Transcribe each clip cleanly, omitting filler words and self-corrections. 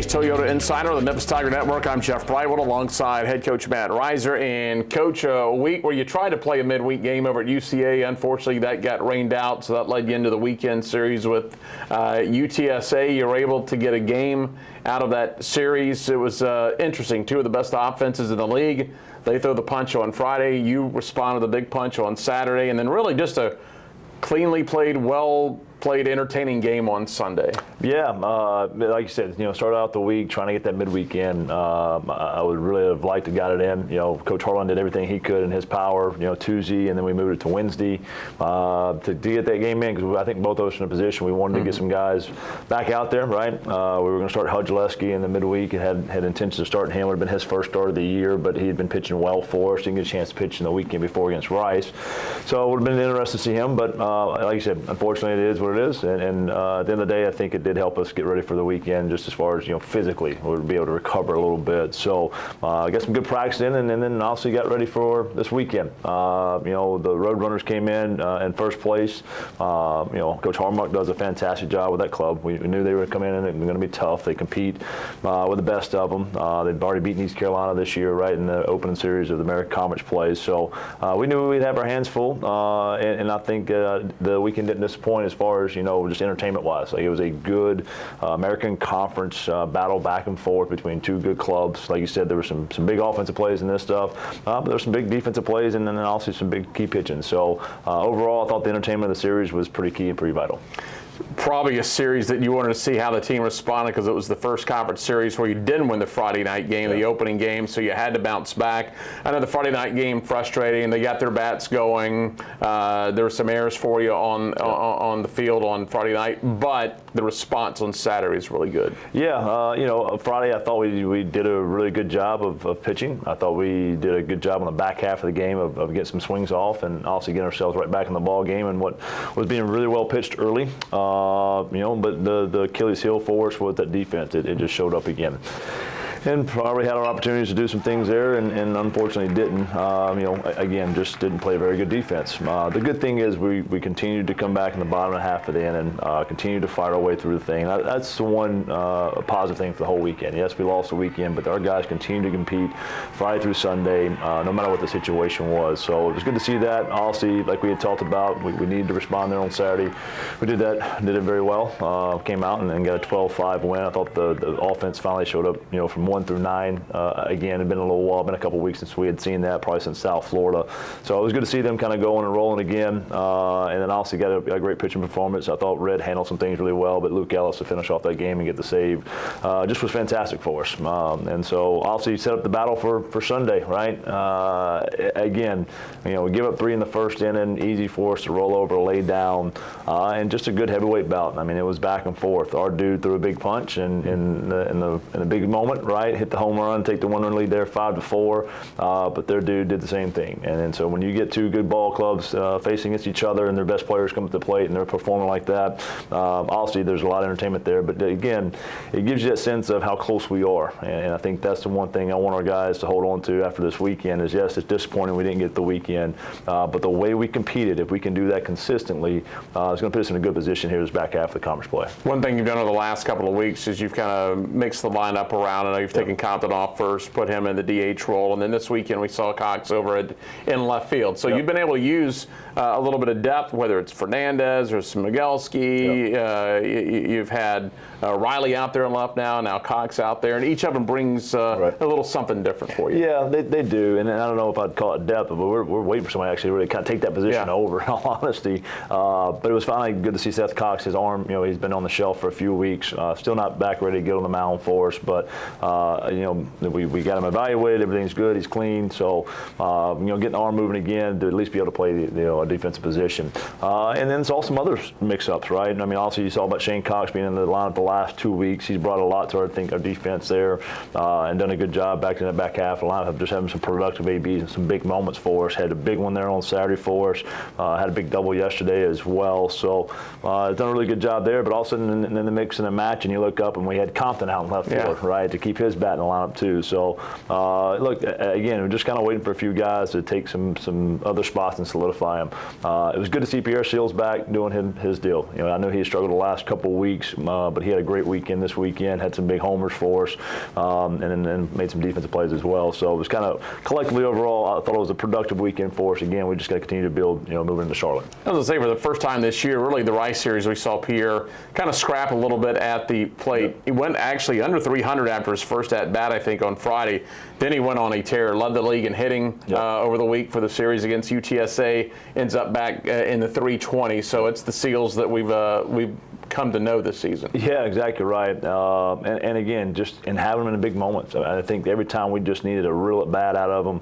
Wolfchase Toyota Insider on the Memphis Tiger Network. I'm Jeff Brightwell alongside head coach Matt Reiser. And coach, a week where you tried to play a midweek game over at UCA, unfortunately that got rained out, so that led you into the weekend series with UTSA. You were able to get a game out of that series. It was interesting. Two of the best offenses in the league. They throw the punch on Friday. You responded to the big punch on Saturday, and then really just a cleanly played, well-played, entertaining game on Sunday. Yeah, like you said, started out the week trying to get that midweek in. I would really have liked to got it in. Coach Harlan did everything he could in his power, Tuesday, and then we moved it to Wednesday to get that game in, because I think both of us in a position we wanted to get some guys back out there, right? We were going to start Hudgeleski in the midweek and had intentions of starting him. It would have been his first start of the year, but he had been pitching well for us. Didn't get a chance to pitch in the weekend before against Rice. So it would have been interesting to see him, but like you said, unfortunately it is what it is. And at the end of the day, I think it did help us get ready for the weekend, just as far as physically we would be able to recover a little bit. So I got some good practice in, and then also got ready for this weekend. The Roadrunners came in first place. Coach Harmuck does a fantastic job with that club. We knew they were coming in and they were going to be tough. They compete with the best of them. They've already beaten East Carolina this year, right, in the opening series of the American Conference plays. So we knew we'd have our hands full, and I think the weekend didn't disappoint as far as just entertainment-wise. Like, it was a good American Conference battle back and forth between two good clubs. Like you said, there were some big offensive plays in this stuff, but there were some big defensive plays, and then also some big key pitching. So overall, I thought the entertainment of the series was pretty key and pretty vital. Probably a series that you wanted to see how the team responded, because it was the first conference series where you didn't win the Friday night game, the opening game, so you had to bounce back. I know the Friday night game frustrating. They got their bats going. There were some errors for you on the field on Friday night, but the response on Saturday is really good. Yeah, Friday I thought we did a really good job of pitching. I thought we did a good job on the back half of the game of getting some swings off and also getting ourselves right back in the ball game and what was being really well pitched early. But the Achilles heel for us was that defense. It just showed up again. And probably had our opportunities to do some things there, and unfortunately didn't. Again, just didn't play very good defense. The good thing is we continued to come back in the bottom half of the inning, continued to fight our way through the thing. That's the one positive thing for the whole weekend. Yes, we lost the weekend, but our guys continued to compete Friday through Sunday, no matter what the situation was. So it was good to see that. Obviously, like we had talked about, we needed to respond there on Saturday. We did that, did it very well. Came out and got a 12-5 win. I thought the offense finally showed up, from 1 through 9. Again, it had been a little while, been a couple weeks since we had seen that, probably since South Florida. So it was good to see them kind of going and rolling again. And then also got a great pitching performance. I thought Red handled some things really well, but Luke Ellis to finish off that game and get the save just was fantastic for us. And so obviously set up the battle for Sunday, right? Again, we give up 3 in the first inning, easy for us to roll over, lay down, and just a good heavyweight bout. I mean, it was back and forth. Our dude threw a big punch in the big moment, right? Hit the home run, take the 1-run lead there, 5-4. But their dude did the same thing. And so when you get two good ball clubs facing against each other and their best players come to the plate and they're performing like that, obviously there's a lot of entertainment there. But again, it gives you that sense of how close we are. And I think that's the one thing I want our guys to hold on to after this weekend is, yes, it's disappointing we didn't get the weekend. But the way we competed, if we can do that consistently, it's going to put us in a good position here this back half of the conference play. One thing you've done over the last couple of weeks is you've kind of mixed the lineup around. I know you've taken Compton off first, put him in the DH role, and then this weekend we saw Cox over in left field. So you've been able to use a little bit of depth, whether it's Fernandez or Smigelski. You've had Riley out there in left now Cox out there, and each of them brings a little something different for you. Yeah, they do, and I don't know if I'd call it depth, but we're waiting for somebody to actually really kind of take that position over, in all honesty. But it was finally good to see Seth Cox, his arm, he's been on the shelf for a few weeks, still not back ready to get on the mound for us, but we got him evaluated, everything's good, he's clean, so getting the arm moving again to at least be able to play a defensive position. And then there's some other mix-ups, right? I mean, also you saw about Shane Cox being in the lineup the last 2 weeks. He's brought a lot to our defense there and done a good job back in the back half of the lineup, just having some productive ABs and some big moments for us. Had a big one there on Saturday for us. Had a big double yesterday as well. So done a really good job there, but also in the mix and the match, and you look up and we had Compton out in left field, right, to keep his his bat in the lineup too. So look, again, we're just kind of waiting for a few guys to take some other spots and solidify them. It was good to see Pierre Seals back doing his deal. I know he struggled the last couple of weeks, but he had a great weekend this weekend. Had some big homers for us, and then made some defensive plays as well. So it was kind of collectively overall, I thought it was a productive weekend for us. Again, we just got to continue to build, moving into Charlotte. I was going to say, for the first time this year, really the Rice series, we saw Pierre kind of scrap a little bit at the plate. He went actually under 300 after his first at bat, I think, on Friday. Then he went on a tear, led the league in hitting over the week for the series against UTSA. Ends up back in the 320. So it's the Seals that we've come to know this season. Yeah, exactly right. And again, just in having him in the big moments. I think every time we just needed a real at bat out of him,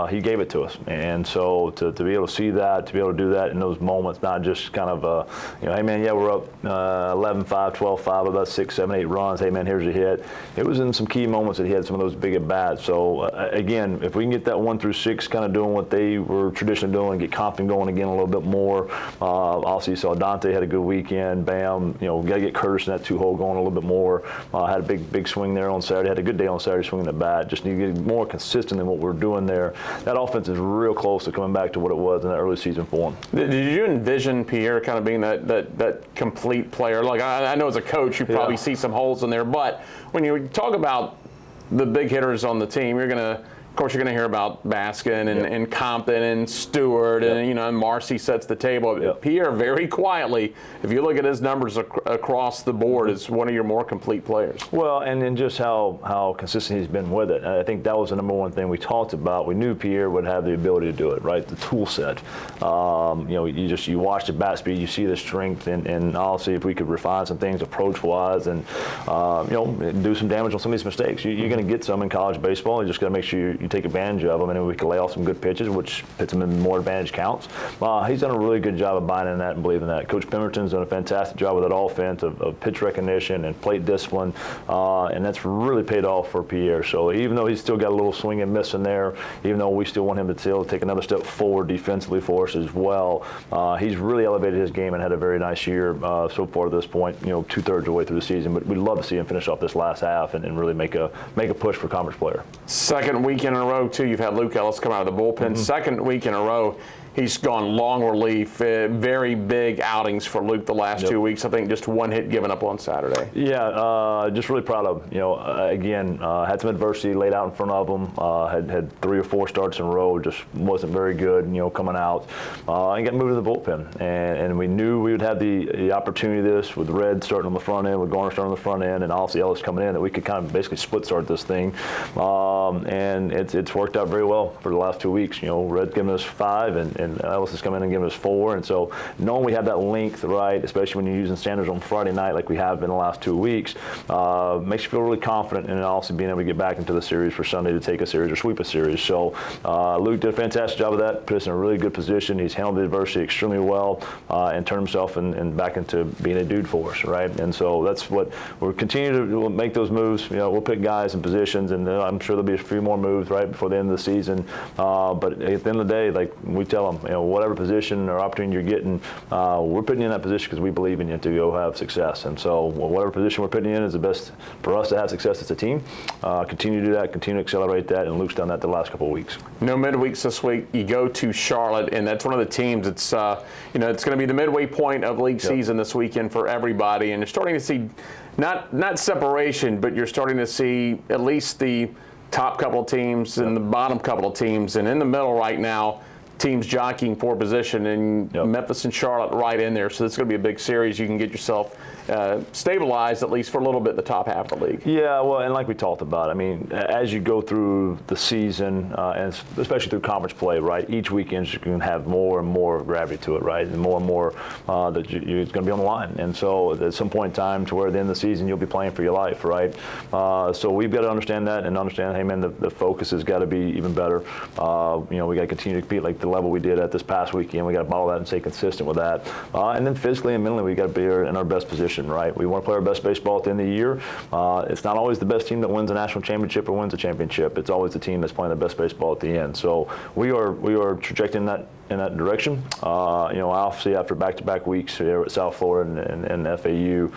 he gave it to us. And so to be able to see that, to be able to do that in those moments, not just kind of, hey man, yeah, we're up 11-5, 12-5, about 6, 7, 8 runs. Hey man, here's your hit. It was in some key moments that he had some of those big at bats. So again, if we can get that 1 through 6 kind of doing what they were traditionally doing, and get confident going again a little bit more. Also, you saw Dante had a good weekend. Bam, got to get Curtis in that 2-hole going a little bit more. Had a big swing there on Saturday. Had a good day on Saturday swinging the bat. Just need to get more consistent than what we're doing there. That offense is real close to coming back to what it was in that early season for him. Did you envision Pierre kind of being that complete player? Like I know as a coach, you probably see some holes in there, but when you talk about the big hitters on the team, you're going to hear about Baskin and Compton and Stewart and Marcy sets the table. Pierre, very quietly, if you look at his numbers across the board, is one of your more complete players. Well, and then just how consistent he's been with it. I think that was the number one thing we talked about. We knew Pierre would have the ability to do it, right? The tool set. You watch the bat speed, you see the strength, and obviously if we could refine some things approach-wise and do some damage on some of these mistakes. You're going to get some in college baseball. You just got to make sure you take advantage of them, and we can lay off some good pitches, which puts them in more advantage counts. He's done a really good job of buying in that and believing that. Coach Pemberton's done a fantastic job with that offense of pitch recognition and plate discipline, and that's really paid off for Pierre. So even though he's still got a little swing and miss in there, even though we still want him to still take another step forward defensively for us as well, he's really elevated his game and had a very nice year so far to this point, 2/3 of the way through the season. But we'd love to see him finish off this last half and really make a push for conference player. Second weekend in a row, too, you've had Luke Ellis come out of the bullpen. Second week in a row, he's gone long relief. Very big outings for Luke the last 2 weeks. I think just one hit given up on Saturday. Yeah, just really proud of him. Again, had some adversity laid out in front of him. Had 3 or 4 starts in a row. Just wasn't very good, coming out. And got moved to the bullpen. And we knew we would have the opportunity this with Red starting on the front end, with Garner starting on the front end, and obviously Ellis coming in, that we could kind of basically split start this thing. And it's worked out very well for the last 2 weeks. Red giving us 5 and Ellis has come in and given us 4. And so knowing we have that length, right, especially when you're using standards on Friday night like we have been the last 2 weeks, makes you feel really confident and also being able to get back into the series for Sunday to take a series or sweep a series. So Luke did a fantastic job of that, put us in a really good position. He's handled the adversity extremely well and turned himself and back into being a dude for us, right? And so that's what we're continuing to make those moves. We'll pick guys in positions, and I'm sure there'll be a few more moves right before the end of the season. But at the end of the day, like we tell them, whatever position or opportunity you're getting, we're putting you in that position because we believe in you to go have success. And so whatever position we're putting you in is the best for us to have success as a team. Continue to do that, continue to accelerate that, and Luke's done that the last couple of weeks. No midweeks this week. You go to Charlotte, and that's one of the teams. It's it's going to be the midway point of league season this weekend for everybody, and you're starting to see not separation, but you're starting to see at least the top couple of teams and the bottom couple of teams, and in the middle right now, teams jockeying for position, and Memphis and Charlotte right in there. So this is going to be a big series. You can get yourself stabilized, at least for a little bit, the top half of the league. Yeah, well, and like we talked about, I mean, as you go through the season, and especially through conference play, right, each weekend you can have more and more gravity to it, right, and more that it's going to be on the line. And so at some point in time to where at the end of the season you'll be playing for your life, right? So we've got to understand that and understand, hey, man, the focus has got to be even better. We got to continue to compete like the level we did at this past weekend. We got to follow that and stay consistent with that. And then physically and mentally, we got to be in our best position competition, right? We want to play our best baseball at the end of the year. It's not always the best team that wins a national championship or wins a championship. It's always the team that's playing the best baseball at the end. So we are trajecting in that direction. Obviously after back-to-back weeks here at South Florida and FAU,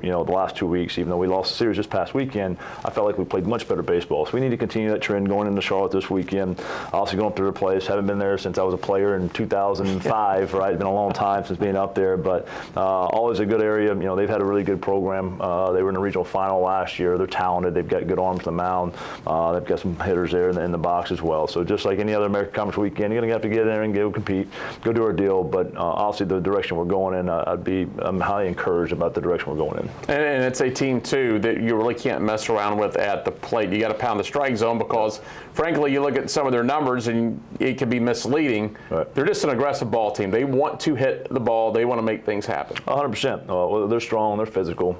the last 2 weeks, even though we lost the series this past weekend, I felt like we played much better baseball. So we need to continue that trend going into Charlotte this weekend. Obviously going up to their place. Haven't been there since I was a player in 2005, right? It's been a long time since being up there, but always a good area. They've had a really good program. They were in the regional final last year. They're talented. They've got good arms to the mound. They've got some hitters there in the box as well. So just like any other American Conference weekend, you're going to have to get in there and go compete, go do our deal. But obviously the direction we're going in, I'm highly encouraged about the direction we're going in. And it's a team, too, that you really can't mess around with at the plate. You got to pound the strike zone because, frankly, you look at some of their numbers and it can be misleading. Right. They're just an aggressive ball team. They want to hit the ball. They want to make things happen. 100%. Well, they're strong. They're physical.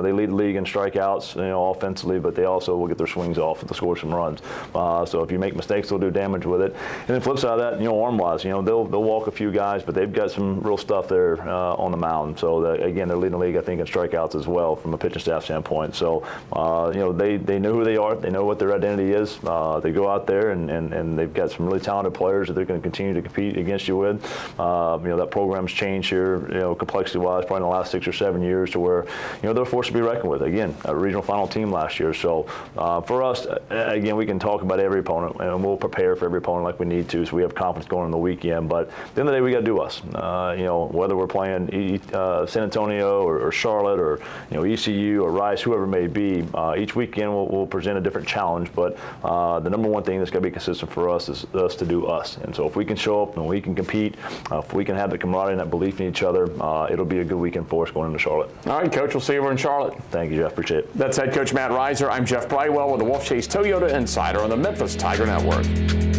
They lead the league in strikeouts, offensively, but they also will get their swings off to score some runs. So if you make mistakes, they'll do damage with it. And then flip side of that, arm-wise, they'll walk a few guys, but they've got some real stuff there on the mound. So again, they're leading the league, I think, in strikeouts as well from a pitching staff standpoint. So they know who they are. They know what their identity is. They go out there and they've got some really talented players that they're going to continue to compete against you with. That program's changed here, complexity-wise, probably in the last 6 or 7 years, to where they're forced to be reckoned with. Again, a regional final team last year. So for us, again, we can talk about every opponent and we'll prepare for every opponent like we need to, so we have confidence going in the weekend. But at the end of the day, we got to do us. Whether we're playing San Antonio or Charlotte or ECU or Rice, whoever it may be, each weekend we'll present a different challenge. But the number one thing that's got to be consistent for us is us to do us. And so if we can show up and we can compete, if we can have the camaraderie and that belief in each other, it'll be a good weekend for us going into Charlotte. All right, Coach. We'll see you over in Charlotte. Thank you, Jeff. Appreciate it. That's head coach Matt Reiser. I'm Jeff Brightwell with the Wolfchase Toyota Insider on the Memphis Tiger Network.